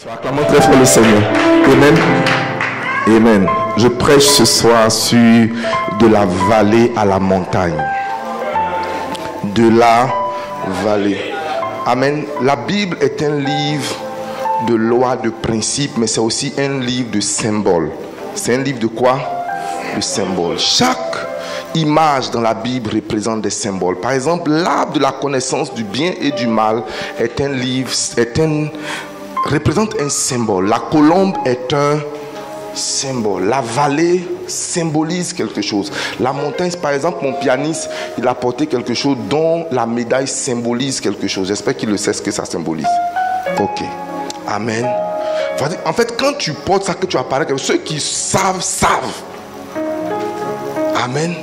Acclamons très fort le Seigneur. Amen. Amen. Je prêche ce soir sur de la vallée à la montagne. De la vallée. Amen. La Bible est un livre de lois, de principes, mais c'est aussi un livre de symboles. C'est un livre de quoi? De symboles. Chaque image dans la Bible représente des symboles. Par exemple, l'arbre de la connaissance du bien et du mal est un livre, représente un symbole. La colombe est un symbole. La vallée symbolise quelque chose. La montagne, par exemple, mon pianiste, il a porté quelque chose dont la médaille symbolise quelque chose. J'espère qu'il le sait ce que ça symbolise. Ok. Amen. En fait, quand tu portes ça, que tu apparais, ceux qui savent, savent. Amen.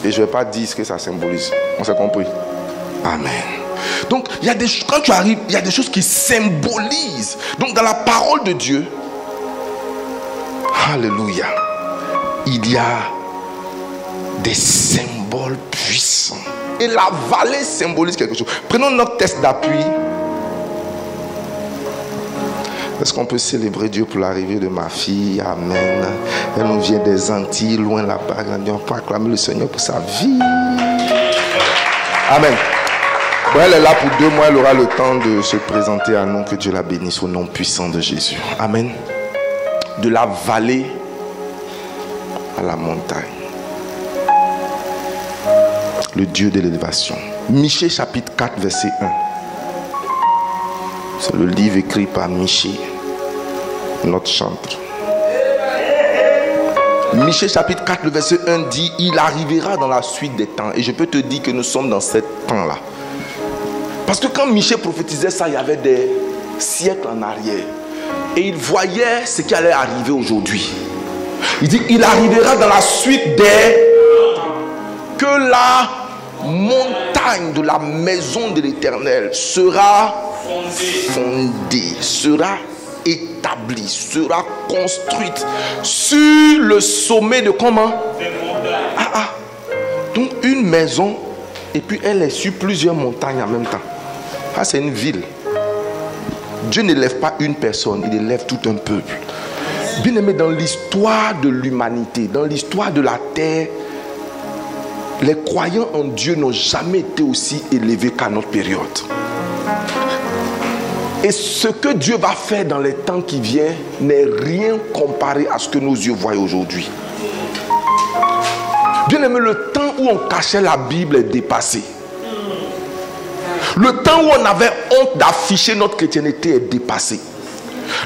Et je ne vais pas dire ce que ça symbolise. On s'est compris? Amen. Donc, quand tu arrives, il y a des choses qui symbolisent. Donc, dans la parole de Dieu, alléluia, il y a des symboles puissants. Et la vallée symbolise quelque chose. Prenons notre texte d'appui. Est-ce qu'on peut célébrer Dieu pour l'arrivée de ma fille? Amen. Elle nous vient des Antilles, loin là-bas. On peut acclamer le Seigneur pour sa vie. Amen. Bon, elle est là pour 2 mois. Elle aura le temps de se présenter à nous. Que Dieu la bénisse au nom puissant de Jésus. Amen. De la vallée à la montagne. Le Dieu de l'élévation. Michée chapitre 4 verset 1. C'est le livre écrit par Michée, notre chantre. Michée chapitre 4, le verset 1 dit: il arrivera dans la suite des temps. Et je peux te dire que nous sommes dans ce temps-là. Parce que quand Michée prophétisait ça, il y avait des siècles en arrière. Et il voyait ce qui allait arriver aujourd'hui. Il dit: il arrivera dans la suite des... que la montagne de la maison de l'Éternel sera fondée, sera établie, sera construite sur le sommet de comment? Donc une maison, et puis elle est sur plusieurs montagnes en même temps. C'est une ville. Dieu n'élève pas une personne, il élève tout un peuple. Bien aimé, dans l'histoire de l'humanité, dans l'histoire de la terre, les croyants en Dieu n'ont jamais été aussi élevés qu'à notre période. Et ce que Dieu va faire dans les temps qui viennent n'est rien comparé à ce que nos yeux voient aujourd'hui. Bien aimé, le temps où on cachait la Bible est dépassé. Le temps où on avait honte d'afficher notre chrétienté est dépassé.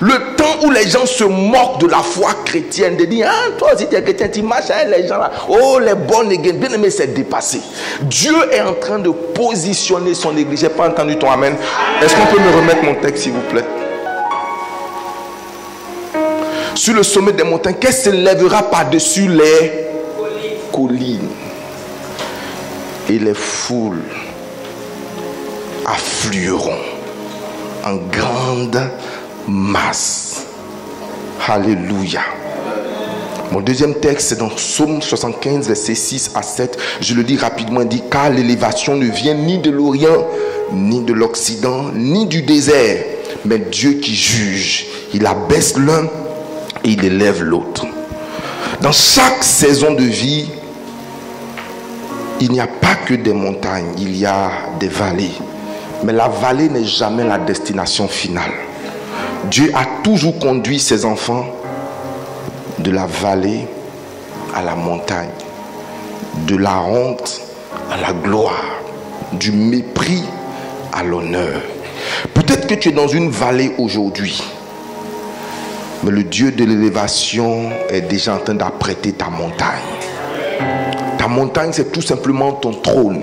Le temps où les gens se moquent de la foi chrétienne, de dire: ah, toi aussi tu es chrétien, tu marches avec les gens là, oh les bonnes églises, bien aimé, c'est dépassé. Dieu est en train de positionner son église. J'ai pas entendu ton amen. Est-ce qu'on peut me remettre mon texte s'il vous plaît? Sur le sommet des montagnes, qu'est-ce qui s'élèvera par-dessus les collines? Et les foules afflueront en grande masse. Alléluia. Mon deuxième texte, c'est dans Psaume 75, versets 6 à 7. Je le dis rapidement, il dit: car l'élévation ne vient ni de l'Orient, ni de l'Occident, ni du désert, mais Dieu qui juge. Il abaisse l'un et il élève l'autre. Dans chaque saison de vie, il n'y a pas que des montagnes, il y a des vallées. Mais la vallée n'est jamais la destination finale. Dieu a toujours conduit ses enfants de la vallée à la montagne, de la honte à la gloire, du mépris à l'honneur. Peut-être que tu es dans une vallée aujourd'hui, mais le Dieu de l'élévation est déjà en train d'apprêter ta montagne. Ta montagne, c'est tout simplement ton trône.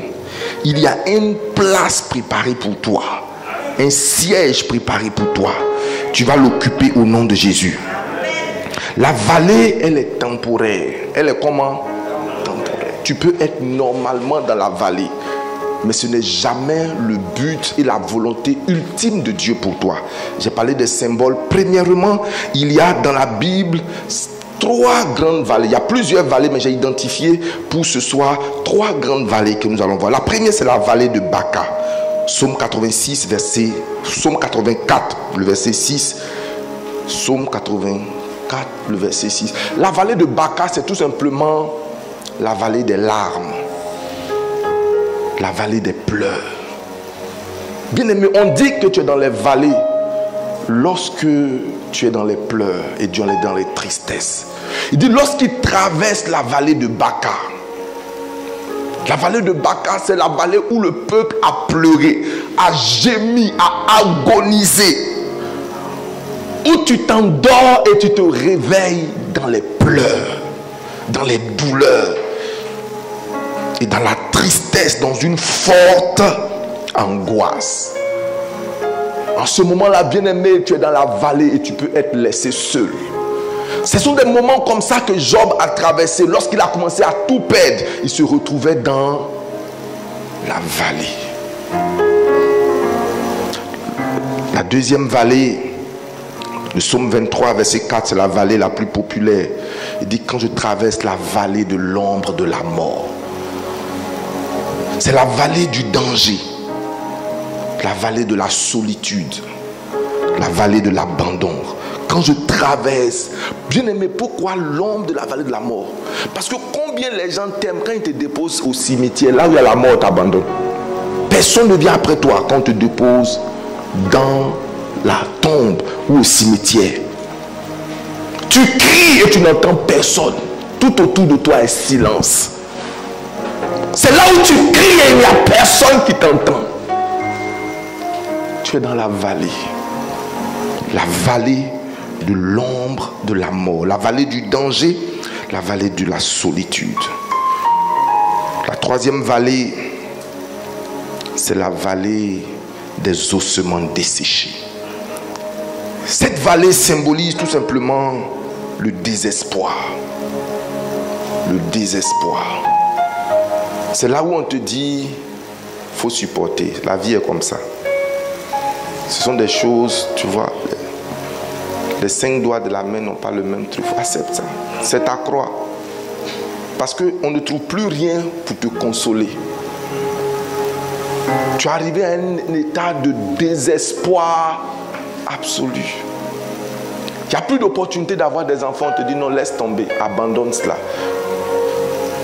Il y a une place préparée pour toi, un siège préparé pour toi. Tu vas l'occuper au nom de Jésus. La vallée, elle est temporaire. Elle est comment? Temporaire. Tu peux être normalement dans la vallée, mais ce n'est jamais le but et la volonté ultime de Dieu pour toi. J'ai parlé des symboles. Premièrement, il y a dans la Bible 3 grandes vallées. Il y a plusieurs vallées, mais j'ai identifié pour ce soir 3 grandes vallées que nous allons voir. La première, c'est la vallée de Baca. Psaume 86, Psaume 84, le verset 6. Psaume 84, le verset 6. La vallée de Baca, c'est tout simplement la vallée des larmes. La vallée des pleurs. Bien-aimé, on dit que tu es dans les vallées lorsque tu es dans les pleurs et tu es dans les tristesses. Il dit lorsqu'il traverse la vallée de Baca. La vallée de Baca, c'est la vallée où le peuple a pleuré, a gémi, a agonisé. Où tu t'endors et tu te réveilles dans les pleurs, dans les douleurs et dans la tristesse, dans une forte angoisse. En ce moment-là, bien-aimé, tu es dans la vallée et tu peux être laissé seul. Ce sont des moments comme ça que Job a traversé. Lorsqu'il a commencé à tout perdre, il se retrouvait dans la vallée. La deuxième vallée, le psaume 23, verset 4, c'est la vallée la plus populaire. Il dit, quand je traverse la vallée de l'ombre de la mort. C'est la vallée du danger. La vallée de la solitude. La vallée de l'abandon. Quand je traverse, bien aimé, pourquoi l'ombre de la vallée de la mort? Parce que combien les gens t'aiment quand ils te déposent au cimetière, là où il y a la mort, t'abandonne. Personne ne vient après toi quand on te dépose dans la tombe ou au cimetière. Tu cries et tu n'entends personne. Tout autour de toi est silence. C'est là où tu cries et il n'y a personne qui t'entend. Tu es dans la vallée. La vallée de l'ombre de la mort. La vallée du danger. La vallée de la solitude. La troisième vallée, c'est la vallée des ossements desséchés. Cette vallée symbolise tout simplement le désespoir. Le désespoir. C'est là où on te dit, il faut supporter. La vie est comme ça. Ce sont des choses, tu vois, les 5 doigts de la main n'ont pas le même truc. Accepte ça. C'est ta croix. Parce qu'on ne trouve plus rien pour te consoler. Tu es arrivé à un état de désespoir absolu. Il n'y a plus d'opportunité d'avoir des enfants. On te dit non, laisse tomber, abandonne cela.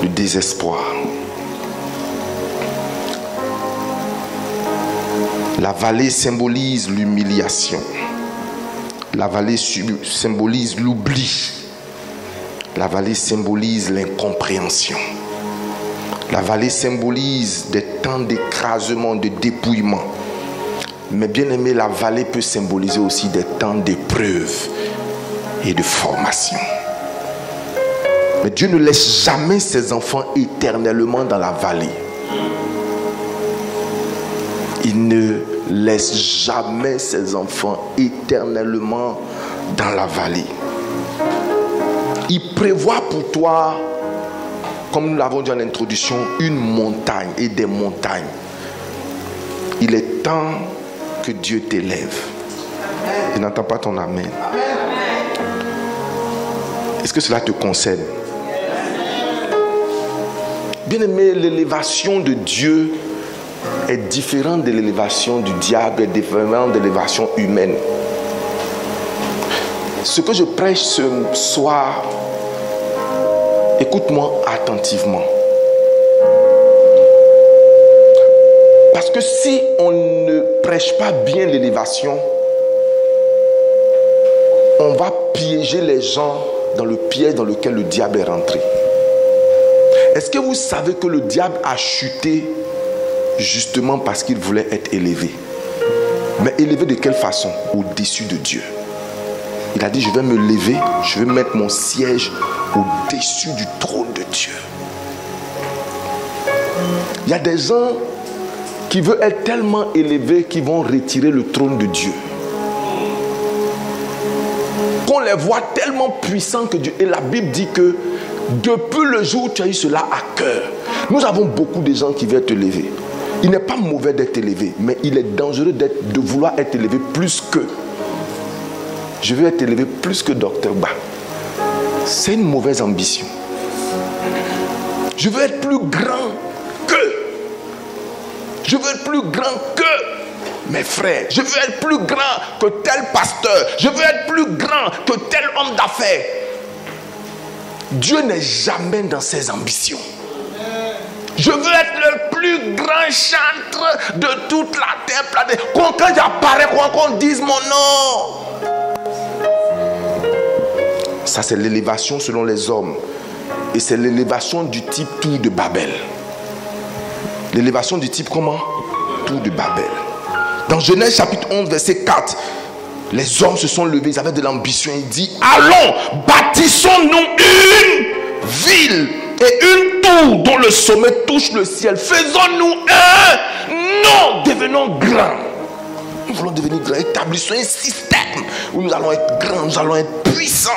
Le désespoir. La vallée symbolise l'humiliation. La vallée symbolise l'oubli. La vallée symbolise l'incompréhension. La vallée symbolise des temps d'écrasement, de dépouillement. Mais bien aimé, la vallée peut symboliser aussi des temps d'épreuve et de formation. Mais Dieu ne laisse jamais ses enfants éternellement dans la vallée. Il ne laisse jamais ses enfants éternellement dans la vallée. Il prévoit pour toi, comme nous l'avons dit en introduction, une montagne et des montagnes. Il est temps que Dieu t'élève. Je n'entends pas ton amen. Est-ce que cela te concerne? Bien-aimé, l'élévation de Dieu est différente de l'élévation du diable, est différente de l'élévation humaine. Ce que je prêche ce soir, écoute-moi attentivement. Parce que si on ne prêche pas bien l'élévation, on va piéger les gens dans le piège dans lequel le diable est rentré. Est-ce que vous savez que le diable a chuté justement parce qu'il voulait être élevé? Mais élevé de quelle façon? Au-dessus de Dieu. Il a dit, je vais me lever, je vais mettre mon siège au-dessus du trône de Dieu. Il y a des gens qui veulent être tellement élevés qu'ils vont retirer le trône de Dieu. Qu'on les voit tellement puissants que Dieu... Et la Bible dit que depuis le jour où tu as eu cela à cœur, nous avons beaucoup de gens qui veulent être élevés. Il n'est pas mauvais d'être élevé, mais il est dangereux de vouloir être élevé plus que... Je veux être élevé plus que Dr. Ba. C'est une mauvaise ambition. Je veux être plus grand que... Je veux être plus grand que mes frères. Je veux être plus grand que tel pasteur. Je veux être plus grand que tel homme d'affaires. Dieu n'est jamais dans ses ambitions. Je veux être le plus grand chantre de toute la terre. Quand j'apparais, qu'on dise mon nom. Ça, c'est l'élévation selon les hommes. Et c'est l'élévation du type Tour de Babel. L'élévation du type comment? Tour de Babel. Dans Genèse chapitre 11, verset 4, les hommes se sont levés, ils avaient de l'ambition. Ils disent, allons, bâtissons-nous une ville et une tour dont le sommet touche le ciel. Faisons-nous un nom, devenons grands. Nous voulons devenir grands. Établissons un système où nous allons être grands, nous allons être puissants.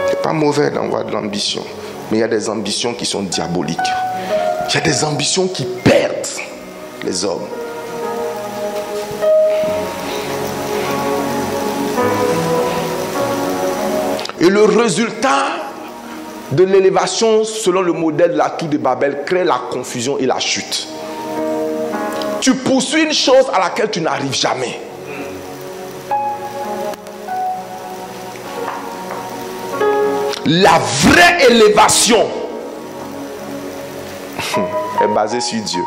C'est pas mauvais d'avoir de l'ambition, mais il y a des ambitions qui sont diaboliques. Il y a des ambitions qui perdent les hommes. Et le résultat de l'élévation selon le modèle de la tour de Babel crée la confusion et la chute. Tu poursuis une chose à laquelle tu n'arrives jamais. La vraie élévation est basée sur Dieu.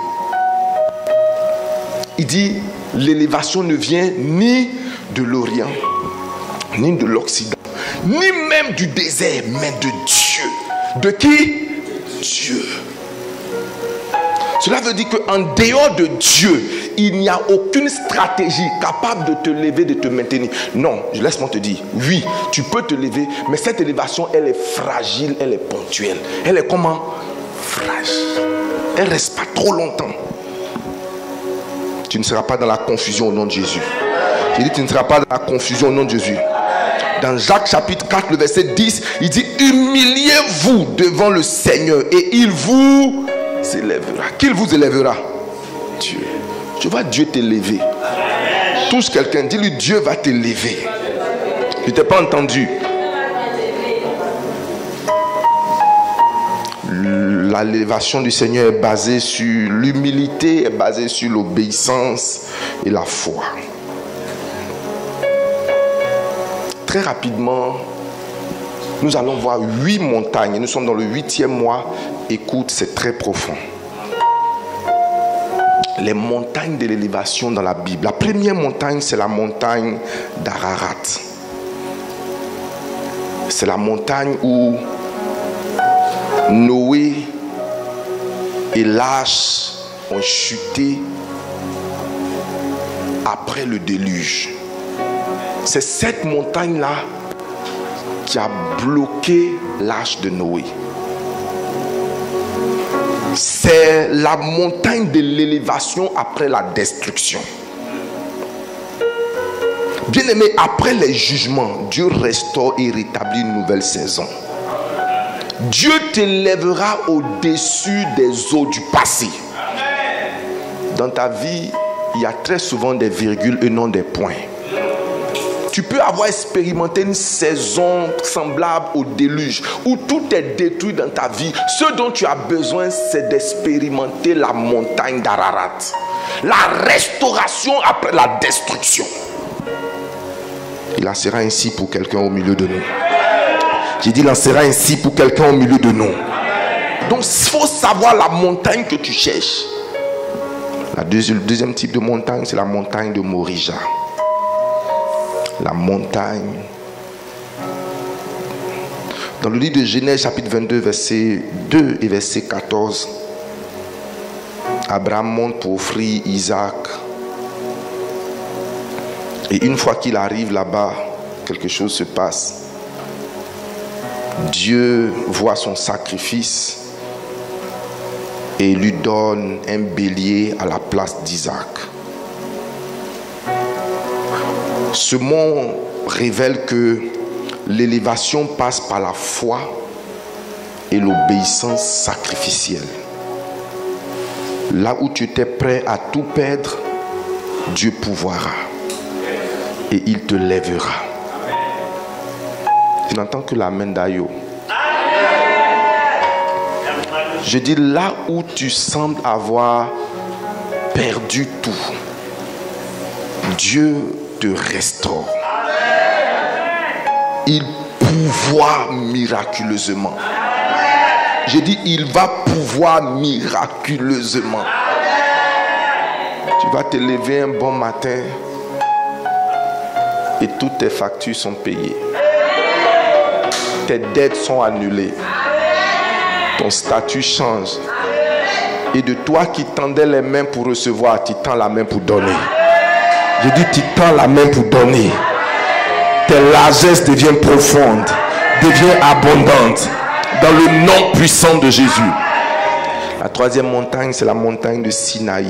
Il dit, l'élévation ne vient ni de l'Orient, ni de l'Occident, ni même du désert, mais de Dieu. De qui? Dieu. Cela veut dire qu'en dehors de Dieu, il n'y a aucune stratégie capable de te lever, de te maintenir. Non, laisse-moi te dire, oui, tu peux te lever, mais cette élévation, elle est fragile, elle est ponctuelle. Elle est comment? Fragile. Elle ne reste pas trop longtemps. Tu ne seras pas dans la confusion au nom de Jésus. J'ai dit, tu ne seras pas dans la confusion au nom de Jésus. Dans Jacques chapitre 4, le verset 10, il dit, humiliez-vous devant le Seigneur et il vous élèvera. Qui vous élèvera? Dieu. Je vois Dieu t'élever. Touche quelqu'un, dis-lui, Dieu va t'élever. Je ne t'ai pas entendu. L'élévation du Seigneur est basée sur l'humilité, est basée sur l'obéissance et la foi. Très rapidement, nous allons voir 8 montagnes. Nous sommes dans le 8e mois. Écoute, c'est très profond. Les montagnes de l'élévation dans la Bible. La première montagne, c'est la montagne d'Ararat. C'est la montagne où Noé et l'arche ont chuté après le déluge. C'est cette montagne-là qui a bloqué l'arche de Noé. C'est la montagne de l'élévation après la destruction. Bien-aimé, après les jugements, Dieu restaure et rétablit une nouvelle saison. Dieu t'élèvera au-dessus des eaux du passé. Dans ta vie, il y a très souvent des virgules et non des points. Tu peux avoir expérimenté une saison semblable au déluge où tout est détruit dans ta vie. Ce dont tu as besoin, c'est d'expérimenter la montagne d'Ararat. La restauration après la destruction. Il en sera ainsi pour quelqu'un au milieu de nous. J'ai dit, il en sera ainsi pour quelqu'un au milieu de nous. Donc, il faut savoir la montagne que tu cherches. Le deuxième type de montagne, c'est la montagne de Morija. La montagne. Dans le livre de Genèse, chapitre 22, verset 2 et verset 14, Abraham monte pour offrir Isaac. Et une fois qu'il arrive là-bas, quelque chose se passe. Dieu voit son sacrifice et lui donne un bélier à la place d'Isaac. Ce mot révèle que l'élévation passe par la foi et l'obéissance sacrificielle. Là où tu étais prêt à tout perdre, Dieu pourvoira et il te lèvera. Je n'entends que l'amen d'Ayo. Je dis là où tu sembles avoir perdu tout, Dieu te restaure. Il pourvoit miraculeusement. Je dis, il va pouvoir miraculeusement. Tu vas te lever un bon matin et toutes tes factures sont payées. Tes dettes sont annulées. Ton statut change. Et de toi qui tendais les mains pour recevoir, tu tends la main pour donner. Je dis, tu tends la main pour donner. Tes largesses deviennent profondes, deviennent abondantes. Dans le nom puissant de Jésus. La troisième montagne, c'est la montagne de Sinaï.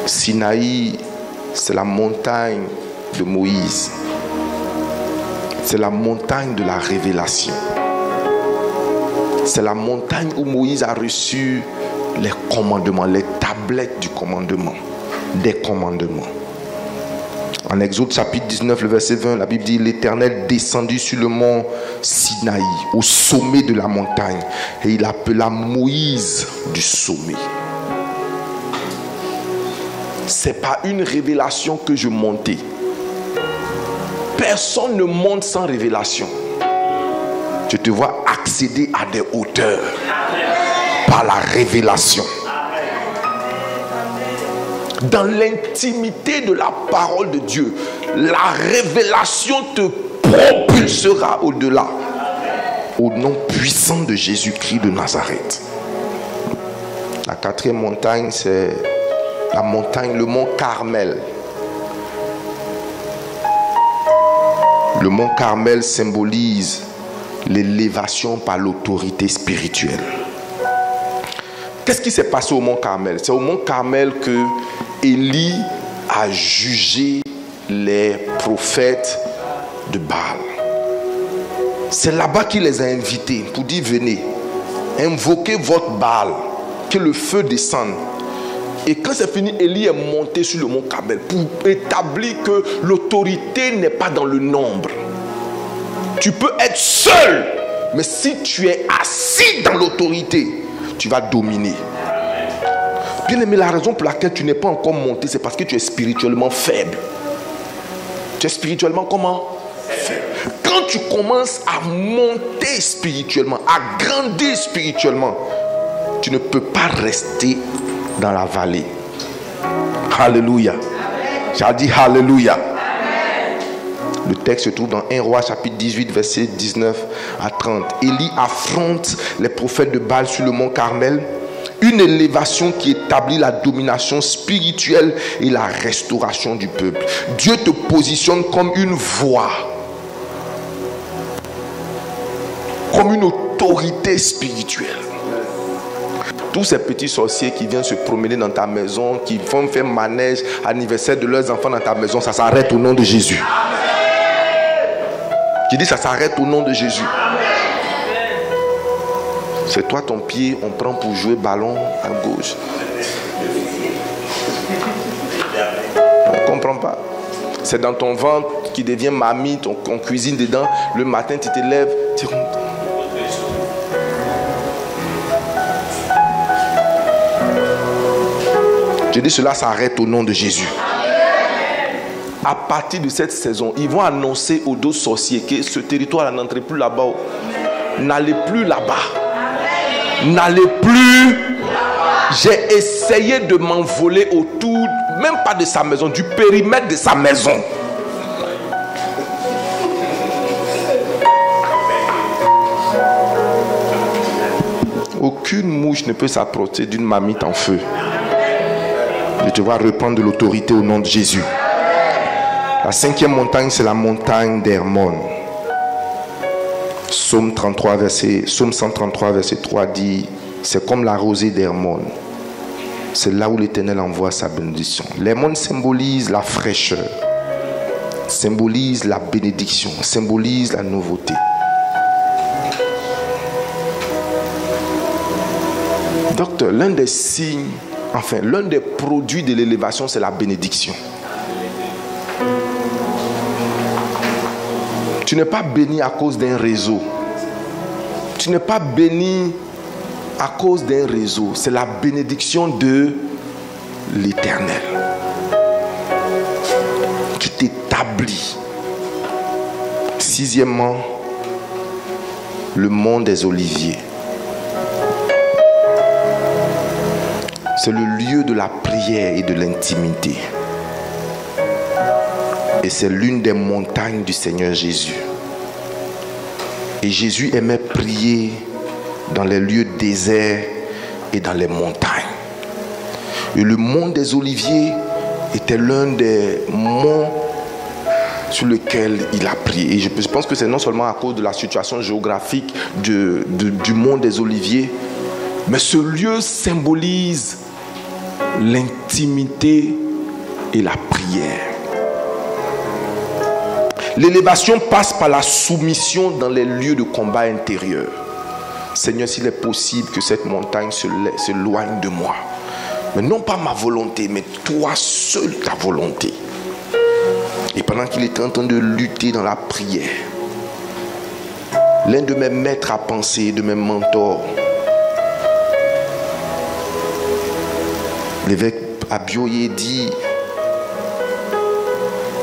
Sinaï, c'est la montagne de Moïse. C'est la montagne de la révélation. C'est la montagne où Moïse a reçu les commandements, les tablettes du commandement, des commandements. En Exode chapitre 19, le verset 20, la Bible dit: l'Éternel descendit sur le mont Sinaï, au sommet de la montagne, et il appela Moïse du sommet. C'est pas une révélation que je montais. Personne ne monte sans révélation. Je te vois accéder à des hauteurs par la révélation. Dans l'intimité de la parole de Dieu, la révélation te propulsera au-delà. Au nom puissant de Jésus-Christ de Nazareth. La quatrième montagne, c'est la montagne, le mont Carmel. Le mont Carmel symbolise l'élévation par l'autorité spirituelle. Qu'est-ce qui s'est passé au mont Carmel? C'est au mont Carmel que Élie a jugé les prophètes de Baal. C'est là-bas qu'il les a invités pour dire: venez, invoquez votre Baal, que le feu descende. Et quand c'est fini, Élie est monté sur le mont Carmel pour établir que l'autorité n'est pas dans le nombre. Tu peux être seul, mais si tu es assis dans l'autorité, tu vas dominer. Bien aimé, la raison pour laquelle tu n'es pas encore monté, c'est parce que tu es spirituellement faible. Tu es spirituellement comment? Faible. Quand tu commences à monter spirituellement, à grandir spirituellement, tu ne peux pas rester dans la vallée. Alléluia. J'ai dit Alléluia. Le texte se trouve dans 1 Roi chapitre 18 verset 19 à 30. Élie affronte les prophètes de Baal sur le mont Carmel. Une élévation qui établit la domination spirituelle et la restauration du peuple. Dieu te positionne comme une voix, comme une autorité spirituelle. Tous ces petits sorciers qui viennent se promener dans ta maison, qui vont faire manège, anniversaire de leurs enfants dans ta maison, ça s'arrête au nom de Jésus. Je dis, ça s'arrête au nom de Jésus. C'est toi, ton pied, on prend pour jouer ballon à gauche. On ne comprend pas. C'est dans ton ventre qui devient mamie, on cuisine dedans. Le matin, tu te lèves. Je dis, cela s'arrête au nom de Jésus. À partir de cette saison, ils vont annoncer aux deux sorciers que ce territoire n'entrez plus là-bas. N'allez plus là-bas. N'allez plus. J'ai essayé de m'envoler autour, même pas de sa maison, du périmètre de sa maison. Aucune mouche ne peut s'approcher d'une marmite en feu. Je te vois reprendre de l'autorité au nom de Jésus. La cinquième montagne, c'est la montagne d'Hermon. Psaume 133, verset 3 dit: c'est comme la rosée d'Hermon. C'est là où l'Éternel envoie sa bénédiction. L'Hermon symbolise la fraîcheur, symbolise la bénédiction, symbolise la nouveauté. Docteur, l'un des signes, enfin, l'un des produits de l'élévation, c'est la bénédiction. Tu n'es pas béni à cause d'un réseau. tu n'es pas béni à cause d'un réseau. C'est la bénédiction de l'Éternel qui t'établit. Sixièmement, le mont des Oliviers. C'est le lieu de la prière et de l'intimité. Et c'est l'une des montagnes du Seigneur Jésus. Et Jésus aimait prier dans les lieux déserts et dans les montagnes. Et le mont des Oliviers était l'un des monts sur lequel il a prié. Et je pense que c'est non seulement à cause de la situation géographique du mont des Oliviers, mais ce lieu symbolise l'intimité et la prière. L'élévation passe par la soumission dans les lieux de combat intérieur. Seigneur, s'il est possible que cette montagne s'éloigne de moi. Mais non pas ma volonté, mais toi seul ta volonté. Et pendant qu'il était en train de lutter dans la prière, l'un de mes maîtres à penser, de mes mentors, l'évêque Abioye dit: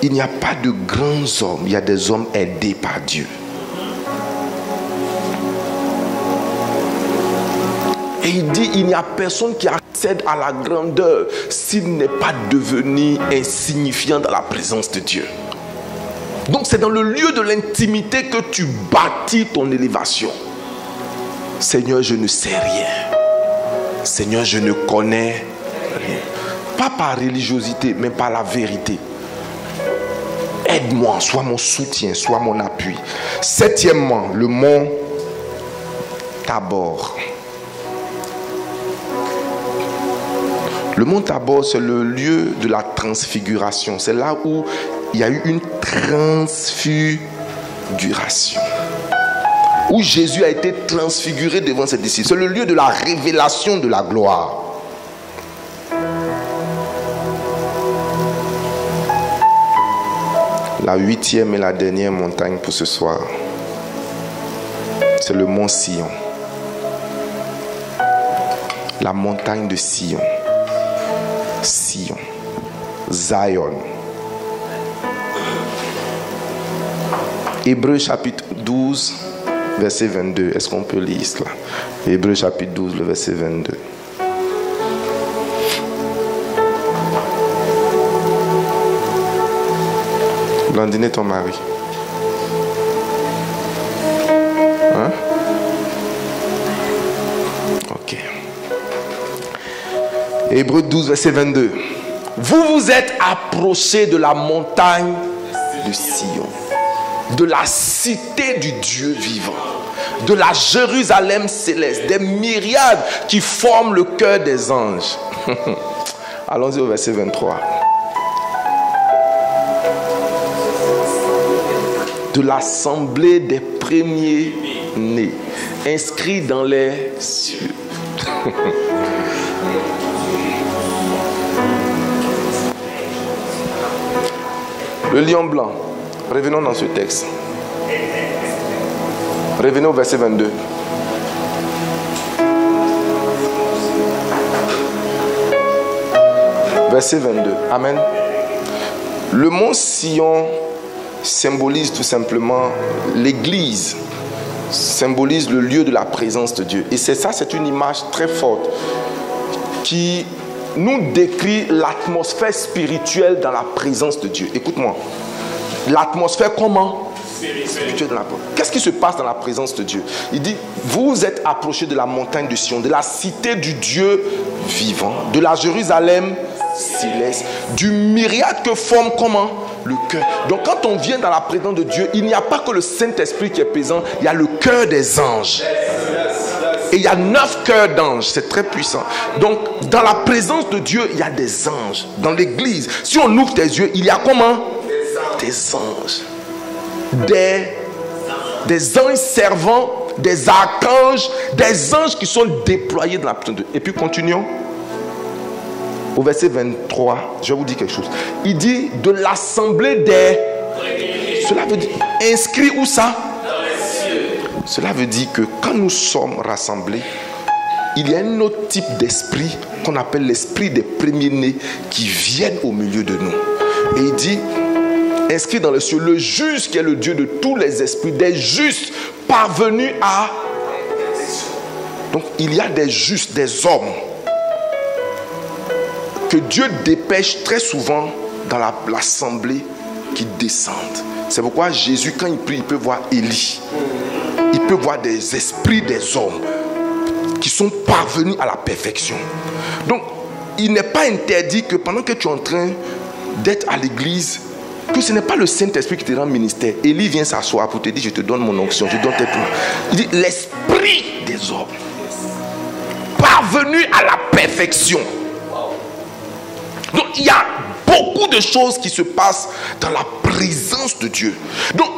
il n'y a pas de grands hommes, il y a des hommes aidés par Dieu. Et il dit: il n'y a personne qui accède à la grandeur s'il n'est pas devenu insignifiant dans la présence de Dieu. Donc c'est dans le lieu de l'intimité que tu bâtis ton élévation. Seigneur, je ne sais rien. Seigneur, je ne connais rien. Pas par religiosité, mais par la vérité. Aide-moi, sois mon soutien, sois mon appui. Septièmement, le mont Tabor. Le mont Tabor, c'est le lieu de la transfiguration. C'est là où il y a eu une transfiguration. Où Jésus a été transfiguré devant ses disciples. C'est le lieu de la révélation de la gloire. La huitième et la dernière montagne pour ce soir, c'est le mont Sion. La montagne de Sion. Sion. Zion. Hébreux chapitre 12, verset 22. Est-ce qu'on peut lire cela? Hébreux chapitre 12, le verset 22. Blandine, ton mari. Hein? Ok. Hébreux 12, verset 22. Vous vous êtes approchés de la montagne de Sion, de la cité du Dieu vivant, de la Jérusalem céleste, des myriades qui forment le cœur des anges. Allons-y au verset 23. De l'assemblée des premiers-nés, inscrits dans les cieux. Le lion blanc. Revenons dans ce texte. Revenons au verset 22. Verset 22. Amen. Le mont Sion symbolise tout simplement l'église, symbolise le lieu de la présence de Dieu. Et c'est ça, c'est une image très forte qui nous décrit l'atmosphère spirituelle dans la présence de Dieu. Écoute-moi. L'atmosphère comment? Spirituelle dans la présence. Qu'est-ce qui se passe dans la présence de Dieu? Il dit, vous êtes approchés de la montagne de Sion, de la cité du Dieu vivant, de la Jérusalem céleste, du myriade que forme comment? Le cœur. Donc quand on vient dans la présence de Dieu, il n'y a pas que le Saint-Esprit qui est présent, il y a le cœur des anges. Et il y a 9 cœurs d'anges, c'est très puissant. Donc dans la présence de Dieu, il y a des anges. Dans l'église, si on ouvre tes yeux, il y a comment? Des anges. Des anges servants, des archanges, des anges qui sont déployés dans la présence de Dieu. Et puis continuons. Au verset 23, je vais vous dire quelque chose. Il dit de l'assemblée des... Cela veut dire inscrit où ça? Cela veut dire que quand nous sommes rassemblés, il y a un autre type d'esprit qu'on appelle l'esprit des premiers-nés qui viennent au milieu de nous. Et il dit, inscrit dans le ciel, le juste qui est le Dieu de tous les esprits, des justes parvenus à... Donc il y a des justes, des hommes que Dieu dépêche très souvent dans l'assemblée qui descendent. C'est pourquoi Jésus, quand il prie, il peut voir Élie. Il peut voir des esprits des hommes qui sont parvenus à la perfection. Donc, il n'est pas interdit que pendant que tu es en train d'être à l'église, que ce n'est pas le Saint-Esprit qui te rend ministère. Élie vient s'asseoir pour te dire, je te donne mon onction, je donne tes tours. Il dit, l'esprit des hommes parvenu à la perfection. Donc, il y a beaucoup de choses qui se passent dans la présence de Dieu. Donc,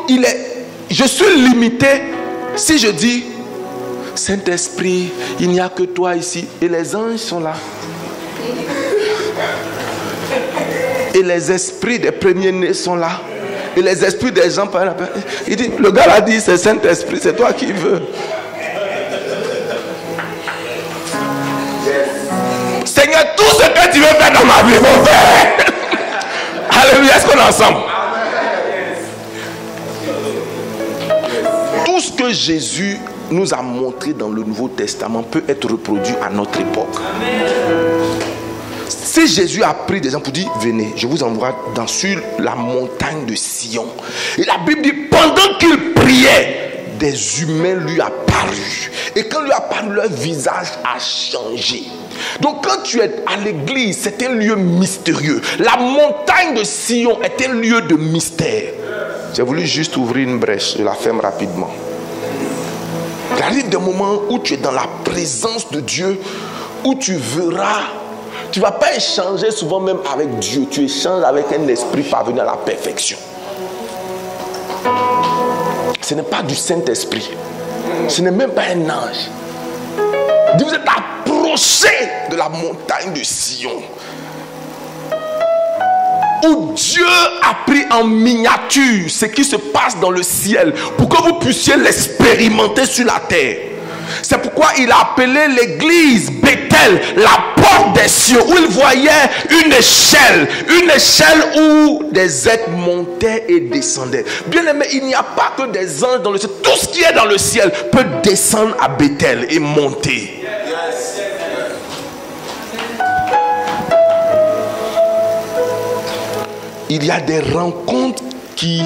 je suis limité si je dis, Saint-Esprit, il n'y a que toi ici. Et les anges sont là. Et les esprits des premiers-nés sont là. Et les esprits des gens par là. Il dit, le gars l'a dit, c'est Saint-Esprit, c'est toi qui veux. Seigneur, tout ce que tu veux faire dans ma vie, mon frère. Alléluia, est-ce qu'on est ensemble? Tout ce que Jésus nous a montré dans le Nouveau Testament peut être reproduit à notre époque. Si Jésus a pris des gens pour dire, venez, je vous envoie sur la montagne de Sion. Et la Bible dit, pendant qu'il priait, des humains lui apparurent. Et quand lui apparut, leur visage a changé. Donc quand tu es à l'église, c'est un lieu mystérieux. La montagne de Sion est un lieu de mystère. J'ai voulu juste ouvrir une brèche, je la ferme rapidement. Il arrive des moments où tu es dans la présence de Dieu, où tu verras, tu ne vas pas échanger souvent même avec Dieu, tu échanges avec un esprit parvenu à la perfection. Ce n'est pas du Saint-Esprit, ce n'est même pas un ange. Vous êtes approché de la montagne de Sion, où Dieu a pris en miniature ce qui se passe dans le ciel pour que vous puissiez l'expérimenter sur la terre. C'est pourquoi il a appelé l'église Bethel, la porte des cieux, où il voyait une échelle où des êtres montaient et descendaient. Bien aimé, il n'y a pas que des anges dans le ciel. Tout ce qui est dans le ciel peut descendre à Bethel et monter. Il y a des rencontres qui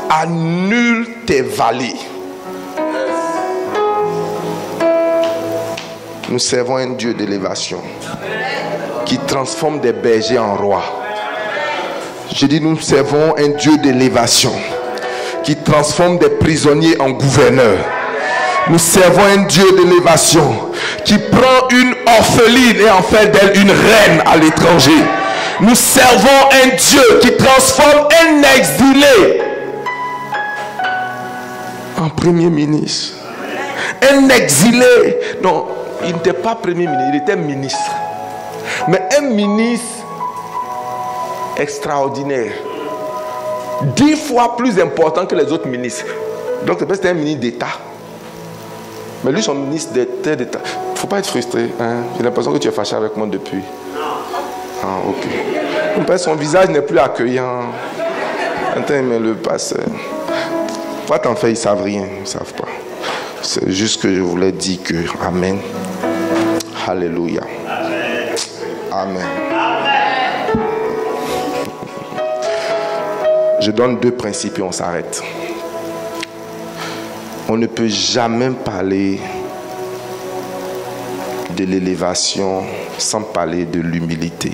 annulent tes vallées. Nous servons un Dieu d'élévation qui transforme des bergers en rois. Je dis, nous servons un Dieu d'élévation qui transforme des prisonniers en gouverneurs. Nous servons un Dieu d'élévation qui prend une orpheline et en fait d'elle une reine à l'étranger. Nous servons un Dieu qui transforme un exilé en premier ministre. Un exilé, non, il n'était pas premier ministre, il était ministre. Mais un ministre extraordinaire, 10 fois plus important que les autres ministres. Donc c'était un ministre d'État. Mais lui, son ministre d'État. Il ne faut pas être frustré. Hein? J'ai l'impression que tu es fâché avec moi depuis. Ah, ok. Son visage n'est plus accueillant. Attends, mais le pasteur. Toi, t'en fais, ils ne savent rien. Ils ne savent pas. C'est juste que je voulais dire que Amen. Alléluia. Amen. Je donne 2 principes et on s'arrête. On ne peut jamais parler de l'élévation sans parler de l'humilité.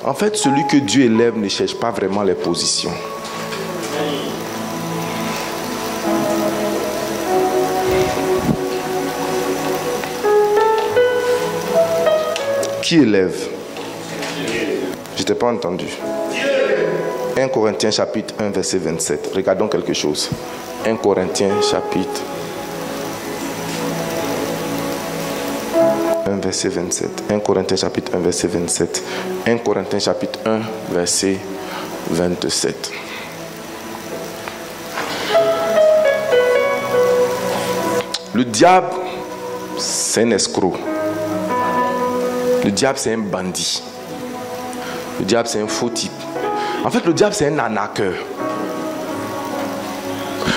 En fait, celui que Dieu élève ne cherche pas vraiment les positions. Qui élève? Je t'ai pas entendu. 1 Corinthiens chapitre 1 verset 27. Regardons quelque chose. 1 Corinthiens chapitre 1 verset 27. 1 Corinthiens chapitre 1 verset 27. 1 Corinthiens chapitre 1 verset 27. Le diable, c'est un escroc. Le diable, c'est un bandit. Le diable, c'est un faux type. En fait, le diable, c'est un arnaqueur.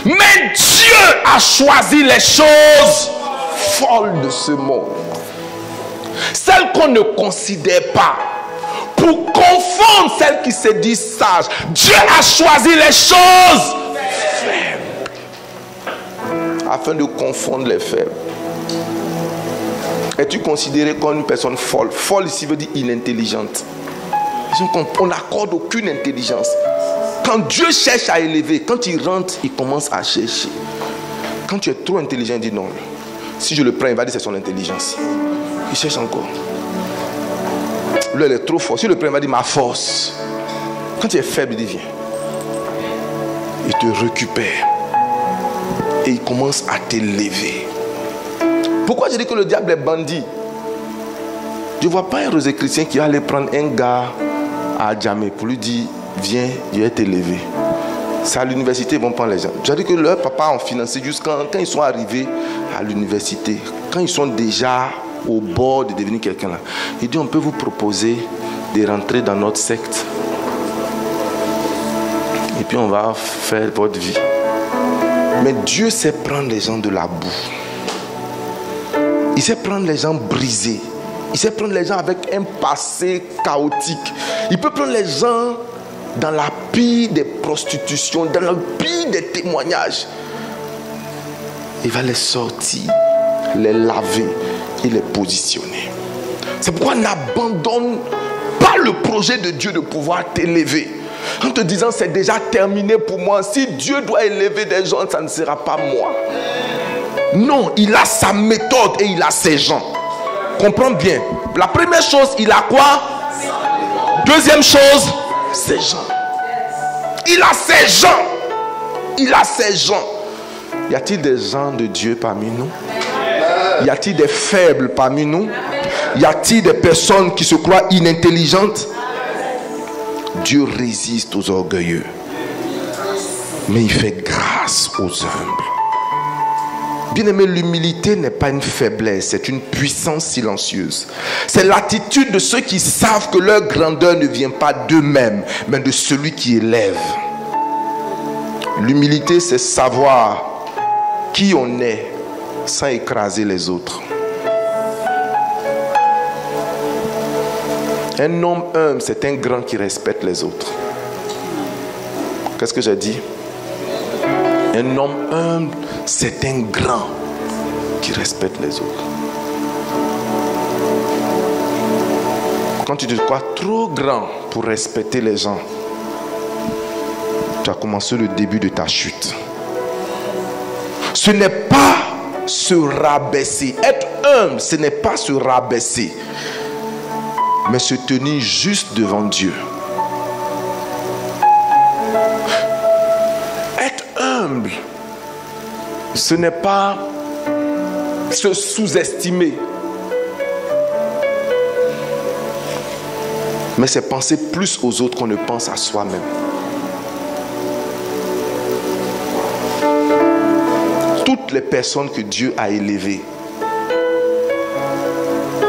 Mais Dieu a choisi les choses folles de ce monde, celles qu'on ne considère pas, pour confondre celles qui se disent sages. Dieu a choisi les choses faibles afin de confondre les faibles. Es-tu considéré comme une personne folle? Folle ici veut dire inintelligente. On n'accorde aucune intelligence. Quand Dieu cherche à élever, quand il rentre, il commence à chercher. Quand tu es trop intelligent, il dit non. Si je le prends, il va dire c'est son intelligence. Il cherche encore. Lui, elle est trop forte. Si je le prends, il va dire ma force. Quand tu es faible, il dit viens. Il te récupère. Et il commence à t'élever. Pourquoi je dis que le diable est bandit? Je ne vois pas un rosé chrétien qui va aller prendre un gars à Djamé pour lui dire viens, je vais t'élever. C'est à l'université, ils vont prendre les gens. Je dis que leurs papas ont financé jusqu'à quand ils sont arrivés à l'université, quand ils sont déjà au bord de devenir quelqu'un là. Il dit on peut vous proposer de rentrer dans notre secte. Et puis on va faire votre vie. Mais Dieu sait prendre les gens de la boue. Il sait prendre les gens brisés. Il sait prendre les gens avec un passé chaotique. Il peut prendre les gens dans la pire des prostitutions, dans le pire des témoignages. Il va les sortir, les laver et les positionner. C'est pourquoi n'abandonne pas le projet de Dieu de pouvoir t'élever. En te disant c'est déjà terminé pour moi. Si Dieu doit élever des gens, ça ne sera pas moi. Non, il a sa méthode et il a ses gens. Comprends bien. La première chose, il a quoi? Deuxième chose, ses gens. Il a ses gens. Il a ses gens. Y a-t-il des gens de Dieu parmi nous? Y a-t-il des faibles parmi nous? Y a-t-il des personnes qui se croient inintelligentes? Dieu résiste aux orgueilleux, mais il fait grâce aux humbles. Bien-aimé, l'humilité n'est pas une faiblesse, c'est une puissance silencieuse. C'est l'attitude de ceux qui savent que leur grandeur ne vient pas d'eux-mêmes, mais de celui qui élève. L'humilité, c'est savoir qui on est sans écraser les autres. Un homme humble, c'est un grand qui respecte les autres. Qu'est-ce que j'ai dit? Un homme humble, c'est un grand qui respecte les autres. Quand tu te crois trop grand pour respecter les gens, tu as commencé le début de ta chute. Ce n'est pas se rabaisser. Être humble, ce n'est pas se rabaisser, mais se tenir juste devant Dieu. Être humble, ce n'est pas se sous-estimer, mais c'est penser plus aux autres qu'on ne pense à soi-même. Toutes les personnes que Dieu a élevées,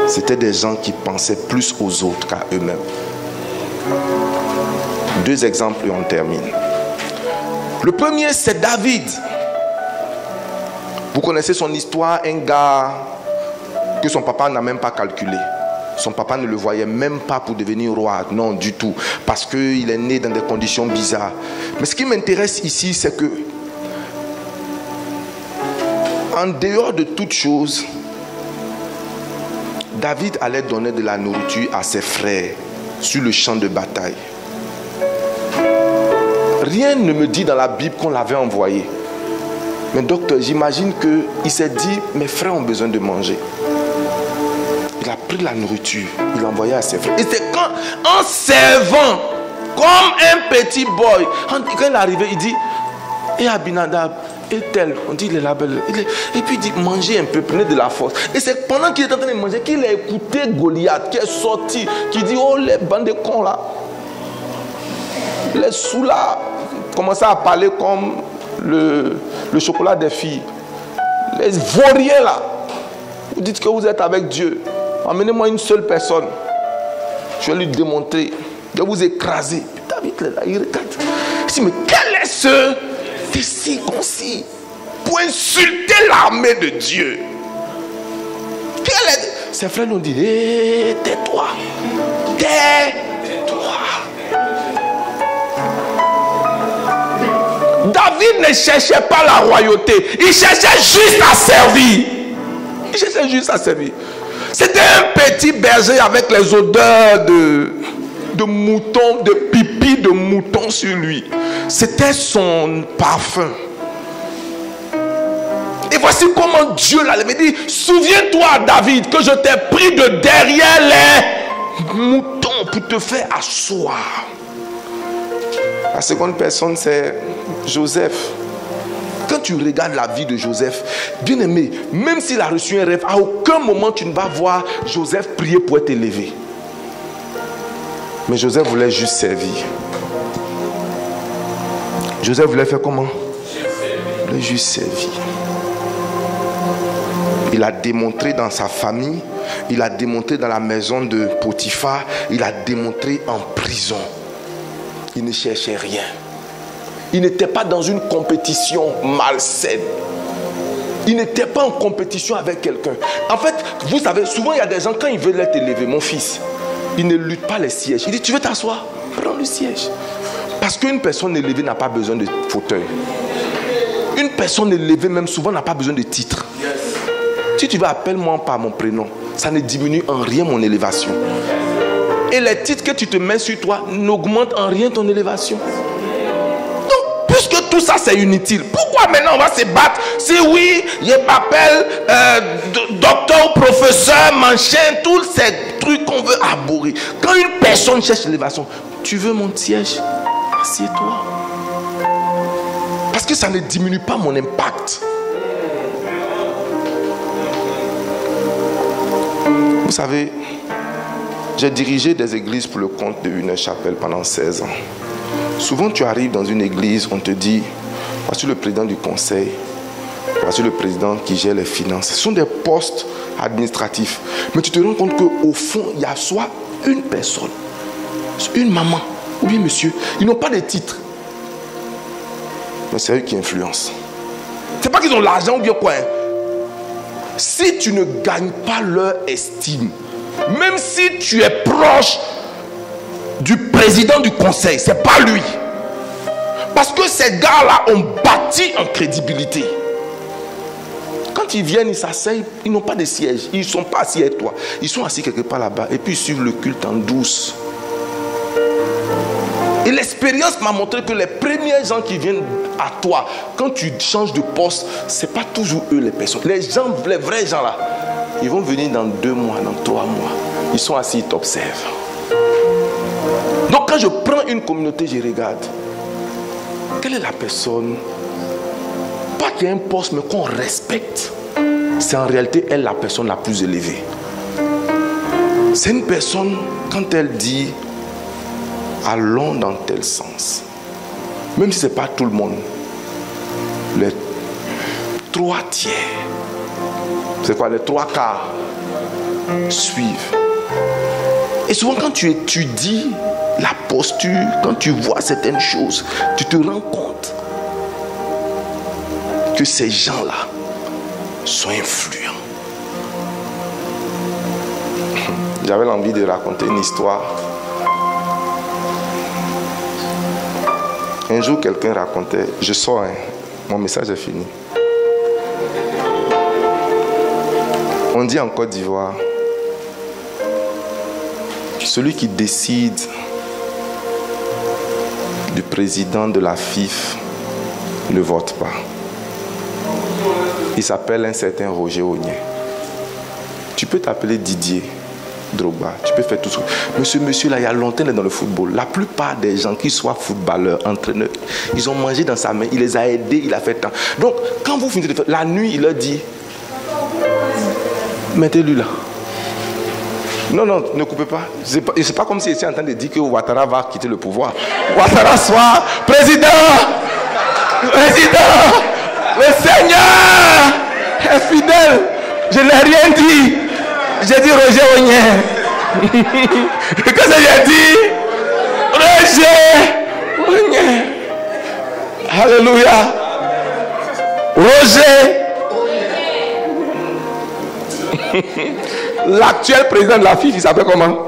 c'était des gens qui pensaient plus aux autres qu'à eux-mêmes. Deux exemples et on termine. Le premier, c'est David. Vous connaissez son histoire, un gars que son papa n'a même pas calculé. Son papa ne le voyait même pas pour devenir roi, non du tout, parce qu'il est né dans des conditions bizarres. Mais ce qui m'intéresse ici, c'est que en dehors de toute chose, David allait donner de la nourriture à ses frères sur le champ de bataille. Rien ne me dit dans la Bible qu'on l'avait envoyé. Mais docteur, j'imagine qu'il s'est dit, mes frères ont besoin de manger. Il a pris la nourriture, il l'a envoyé à ses frères. Et c'est quand, en servant, comme un petit boy, quand il est arrivé, il dit, et Abinadab, et tel, on dit il est là-bas. Et puis il dit, mangez un peu, prenez de la force. Et c'est pendant qu'il est en train de manger qu'il a écouté Goliath qui est sorti, qui dit, oh les bandes de cons là. Les sous-là commençaient à parler comme le chocolat des filles. Les vauriens là. Vous dites que vous êtes avec Dieu. Emmenez-moi une seule personne. Je vais lui démontrer. Je vais vous écraser. David là, il regarde. Il dit, mais quel est ce circoncis pour insulter l'armée de Dieu? Ses frères nous disent, hé, tais-toi. Tais-toi. David ne cherchait pas la royauté. Il cherchait juste à servir. Il cherchait juste à servir. C'était un petit berger avec les odeurs de mouton, de pipi de mouton sur lui. C'était son parfum. Et voici comment Dieu l'avait dit. Souviens-toi, David, que je t'ai pris de derrière les moutons pour te faire asseoir. La seconde personne, c'est Joseph. Quand tu regardes la vie de Joseph, bien aimé, même s'il a reçu un rêve, à aucun moment tu ne vas voir Joseph prier pour être élevé. Mais Joseph voulait juste servir. Joseph voulait faire comment? Il voulait juste servir. Il a démontré dans sa famille, il a démontré dans la maison de Potiphar, il a démontré en prison. Il ne cherchait rien. Il n'était pas dans une compétition malsaine. Il n'était pas en compétition avec quelqu'un. En fait, vous savez, souvent il y a des gens, quand ils veulent être élevés, mon fils, ils ne luttent pas les sièges. Il dit, tu veux t'asseoir? Prends le siège. Parce qu'une personne élevée n'a pas besoin de fauteuil. Une personne élevée, même souvent, n'a pas besoin de titre. Si tu veux, appelle-moi par mon prénom. Ça ne diminue en rien mon élévation. Et les titres que tu te mets sur toi n'augmentent en rien ton élévation. Donc, puisque tout ça c'est inutile, pourquoi maintenant on va se battre? Si oui, je m'appelle docteur, professeur, machin, tous ces trucs qu'on veut abhorrer. Quand une personne cherche l'élévation, tu veux mon siège? Assieds-toi. Parce que ça ne diminue pas mon impact. Vous savez, j'ai dirigé des églises pour le compte de une chapelle pendant 16 ans. Souvent, tu arrives dans une église, on te dit, voici le président du conseil, voici le président qui gère les finances. Ce sont des postes administratifs. Mais tu te rends compte qu'au fond, il y a soit une personne, une maman, ou bien monsieur. Ils n'ont pas de titre. Mais c'est eux qui influencent. C'est pas qu'ils ont l'argent ou bien quoi. Si tu ne gagnes pas leur estime, même si tu es proche du président du conseil, c'est pas lui. Parce que ces gars-là ont bâti en crédibilité. Quand ils viennent, ils s'asseyent, ils n'ont pas de siège. Ils ne sont pas assis avec toi. Ils sont assis quelque part là-bas et puis ils suivent le culte en douce. Et l'expérience m'a montré que les premiers gens qui viennent à toi, quand tu changes de poste, ce n'est pas toujours eux les personnes. Les gens, les vrais gens là, ils vont venir dans 2 mois, dans 3 mois. Ils sont assis, ils t'observent. Donc quand je prends une communauté, je regarde. Quelle est la personne? Pas qu'il y ait un poste, mais qu'on respecte. C'est en réalité elle la personne la plus élevée. C'est une personne, quand elle dit allons dans tel sens, même si ce n'est pas tout le monde, les 3 tiers, c'est quoi, les 3 quarts suivent. Et souvent quand tu étudies la posture, quand tu vois certaines choses, tu te rends compte que ces gens-là sont influents. J'avais l'envie de raconter une histoire. Un jour, quelqu'un racontait, je sors, mon message est fini. On dit en Côte d'Ivoire, celui qui décide du président de la FIF ne vote pas. Il s'appelle un certain Roger Ognet. Tu peux t'appeler Didier Drogba, tu peux faire tout ça. Mais ce monsieur-là, il y a longtemps, il est dans le football. La plupart des gens qui soient footballeurs, entraîneurs, ils ont mangé dans sa main, il les a aidés, il a fait tant. Donc, quand vous finissez de faire, la nuit, il leur dit, mettez-lui là. Non, non, ne coupez pas. C'est pas comme si j'étais en train de dire que Ouattara va quitter le pouvoir. Ouattara soit président. Président. Le Seigneur est fidèle. Je n'ai rien dit. J'ai dit Roger Ognier. Qu'est-ce que j'ai dit? Roger Ognier. Alléluia. Roger. L'actuel président de la FIFA, il s'appelle comment?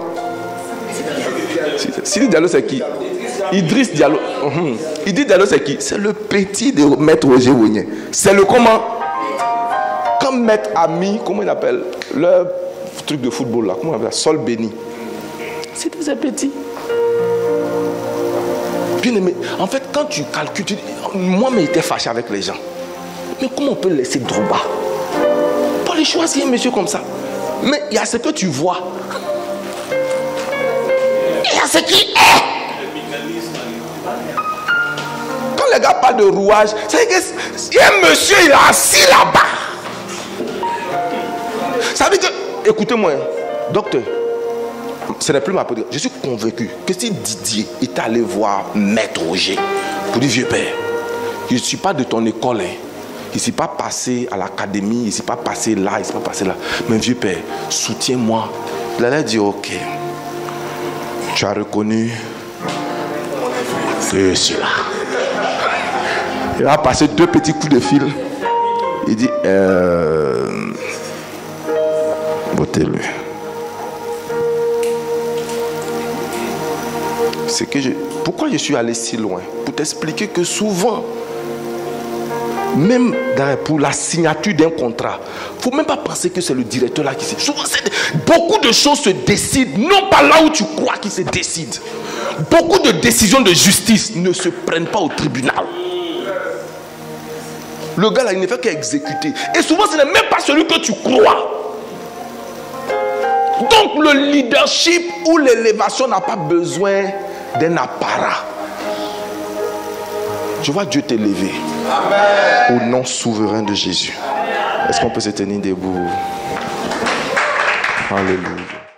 Sidi Diallo, c'est qui? Idriss Diallo. Idriss Diallo, c'est qui? C'est le petit de Maître Roger Ognier. C'est le comment? Comme Maître Ami, comment il appelle? Le truc de football là, comment on appelle ça? Sol Béni. C'est petit. Bien aimé. En fait, quand tu calcules, tu dis, moi, mais j'étais fâché avec les gens. Mais comment on peut laisser Drogba? Pas les choisir un monsieur comme ça. Mais il y a ce que tu vois. Il y a ce qui est. Quand les gars parlent de rouage, c'est qu'il y a un monsieur, il est assis là-bas. Ça veut dire que, écoutez-moi, docteur, ce n'est plus ma politique. Je suis convaincu que si Didier est allé voir Maître Roger pour dire, vieux père, je ne suis pas de ton école, hein. Il ne s'est pas passé à l'académie, il ne s'est pas passé là, il ne s'est pas passé là. Mais vieux père, soutiens-moi. Il allait dire, ok, tu as reconnu que je suis là. Il va passer 2 petits coups de fil. Il dit, votez-le. C'est que pourquoi je suis allé si loin? Pour t'expliquer que souvent, même pour la signature d'un contrat, il ne faut même pas penser que c'est le directeur là qui se... Souvent, beaucoup de choses se décident, non pas là où tu crois qu'ils se décident. Beaucoup de décisions de justice ne se prennent pas au tribunal. Le gars là, il ne fait qu'exécuter. Et souvent, ce n'est même pas celui que tu crois. Donc, le leadership ou l'élévation n'a pas besoin d'un apparat. Je vois Dieu t'élever. Au nom souverain de Jésus. Est-ce qu'on peut se tenir debout? Alléluia.